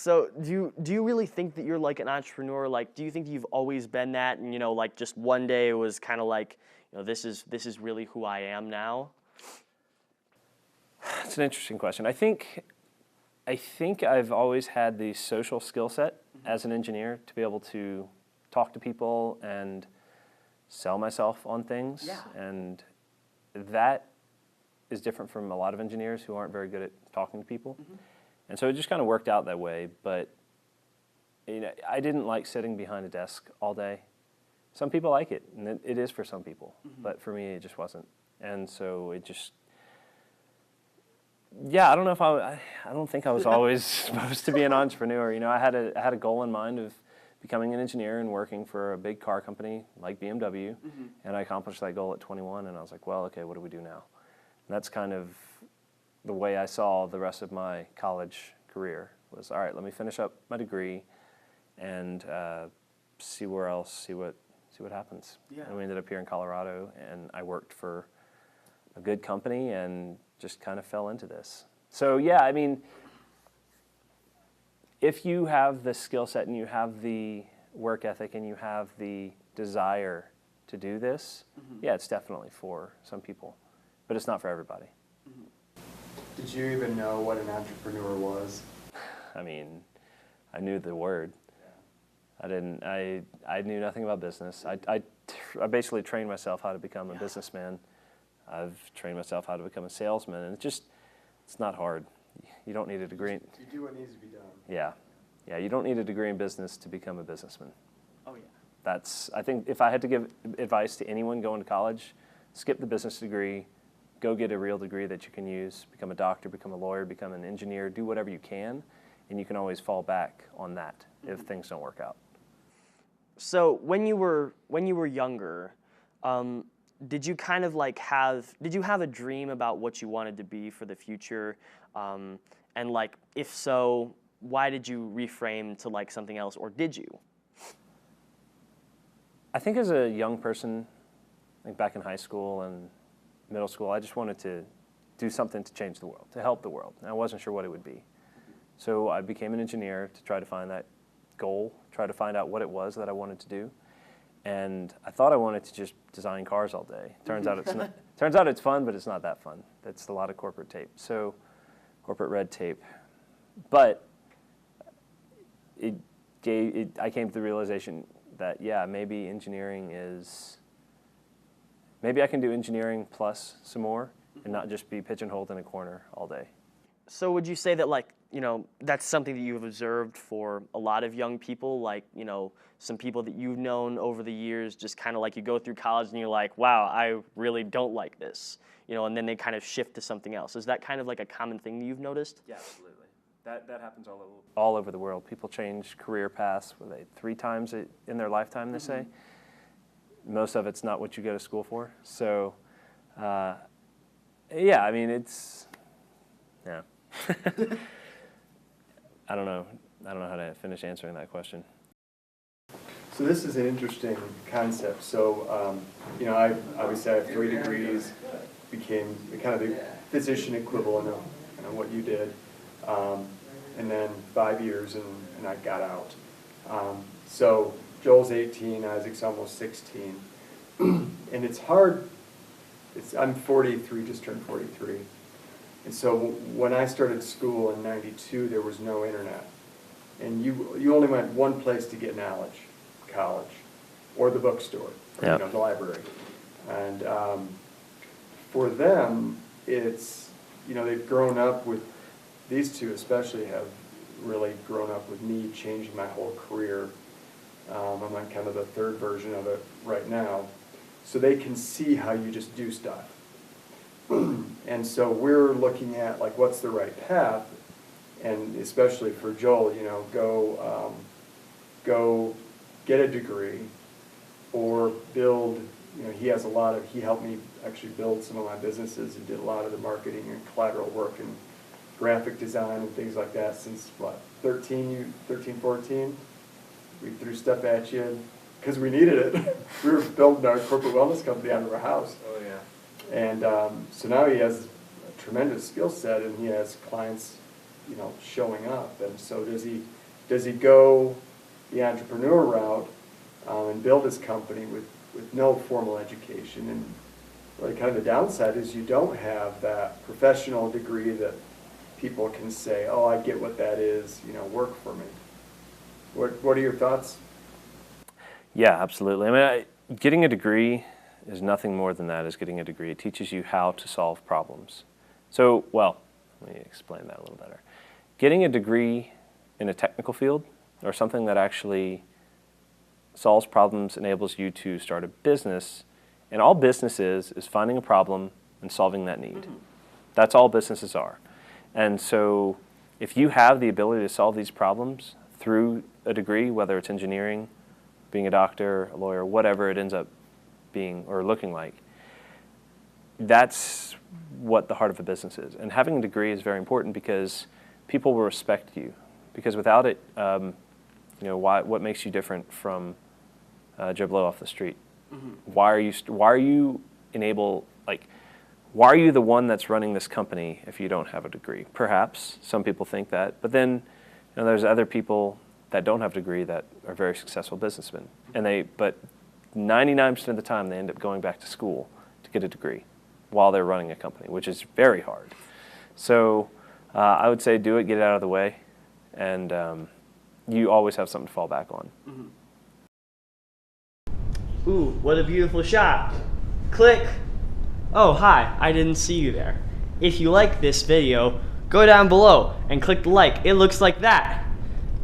So do you really think that you're like an entrepreneur? Like, do you think you've always been that, and like just one day it was kind of like, this is really who I am now? It's an interesting question. I think I've always had the social skill set as an engineer to be able to talk to people and sell myself on things. Yeah. And that is different from a lot of engineers who aren't very good at talking to people. And so it just kind of worked out that way. But I didn't like sitting behind a desk all day. Some people like it, and it is for some people. But for me, it just wasn't. And so it just, yeah, I don't know if I don't think I was always supposed to be an entrepreneur. I had a goal in mind of becoming an engineer and working for a big car company like BMW, and I accomplished that goal at 21, and I was like, well, okay, what do we do now? And that's kind of the way I saw the rest of my college career was, all right, let me finish up my degree and see what happens. Yeah. And we ended up here in Colorado, and I worked for a good company and just kind of fell into this. So yeah, I mean, if you have the skill set and you have the work ethic and you have the desire to do this, yeah, it's definitely for some people, but it's not for everybody. Did you even know what an entrepreneur was? I mean, I knew the word. I didn't. I knew nothing about business. I basically trained myself how to become a businessman. I've trained myself how to become a salesman, and it's not hard. You don't need a degree. You do what needs to be done. Yeah. You don't need a degree in business to become a businessman. Oh yeah. I think if I had to give advice to anyone going to college, skip the business degree, go get a real degree that you can use, become a doctor, become a lawyer, become an engineer, do whatever you can, and you can always fall back on that if things don't work out. So when you were younger, did you kind of like did you have a dream about what you wanted to be for the future? And like, if so, why did you reframe to like something else, or did you? I think as a young person, like back in high school and middle school, I just wanted to do something to change the world, to help the world. And I wasn't sure what it would be. So I became an engineer to try to find that goal, try to find out what it was that I wanted to do. And I thought I wanted to just design cars all day. Turns out it's not. Turns out it's fun, but it's not that fun. That's a lot of corporate tape. So, corporate red tape. But I came to the realization that maybe engineering is. Maybe I can do engineering plus some more, and not just be pigeonholed in a corner all day. So would you say that like, that's something that you've observed for a lot of young people, like, some people that you've known over the years, just kind of like you go through college and you're like, wow, I really don't like this, and then they kind of shift to something else. Is that kind of like a common thing that you've noticed? Yeah, absolutely. That happens all over the world. People change career paths 3 times in their lifetime, they say. Most of it's not what you go to school for. So, yeah, I mean, it's, yeah. I don't know how to finish answering that question. So this is an interesting concept. So, I obviously have 3 degrees, became kind of the physician equivalent of what you did, and then 5 years, and I got out. So Joel's 18, Isaac's almost 16, and it's hard. I'm 43, just turned 43. And so when I started school in '92, there was no internet. And you only went one place to get knowledge, college, or the bookstore, or, the library. And for them, it's, they've grown up with, these two especially have really grown up with me changing my whole career. I'm on kind of the 3rd version of it right now. So they can see how you just do stuff. And so we're looking at like what's the right path, and especially for Joel, go get a degree or build. He helped me actually build some of my businesses and did a lot of the marketing and collateral work and graphic design and things like that since 13, 14. We threw stuff at you because we needed it. We were building our corporate wellness company out of our house. Oh yeah. And so now he has a tremendous skill set, and he has clients, showing up. And so does he go the entrepreneur route and build his company with no formal education? And really kind of the downside is you don't have that professional degree that people can say, oh, I get what that is, work for me. What are your thoughts? Yeah, absolutely. I mean, getting a degree is nothing more than that, is getting a degree. It teaches you how to solve problems. So, well, let me explain that a little better. Getting a degree in a technical field or something that actually solves problems enables you to start a business. And all business is finding a problem and solving that need. That's all businesses are. And so if you have the ability to solve these problems through a degree, whether it's engineering, being a doctor, a lawyer, whatever it ends up being or looking like, that's what the heart of a business is. And having a degree is very important because people will respect you. Because without it, what makes you different from Joe Blow off the street? Why are you the one that's running this company if you don't have a degree? Perhaps some people think that, but then there's other people that don't have a degree that are very successful businessmen, but 99% of the time they end up going back to school to get a degree while they're running a company, which is very hard. So I would say do it, get it out of the way, and you always have something to fall back on. Ooh, what a beautiful shot. Click. Oh, hi, I didn't see you there. If you like this video, go down below and click the like. It looks like that.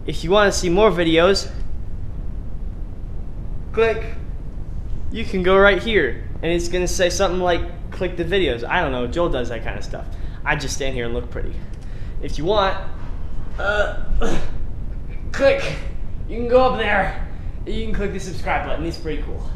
If you want to see more videos, click. You can go right here, and it's going to say something like, click the videos. I don't know, Joel does that kind of stuff. I just stand here and look pretty. If you want, click. You can go up there, and you can click the subscribe button. It's pretty cool.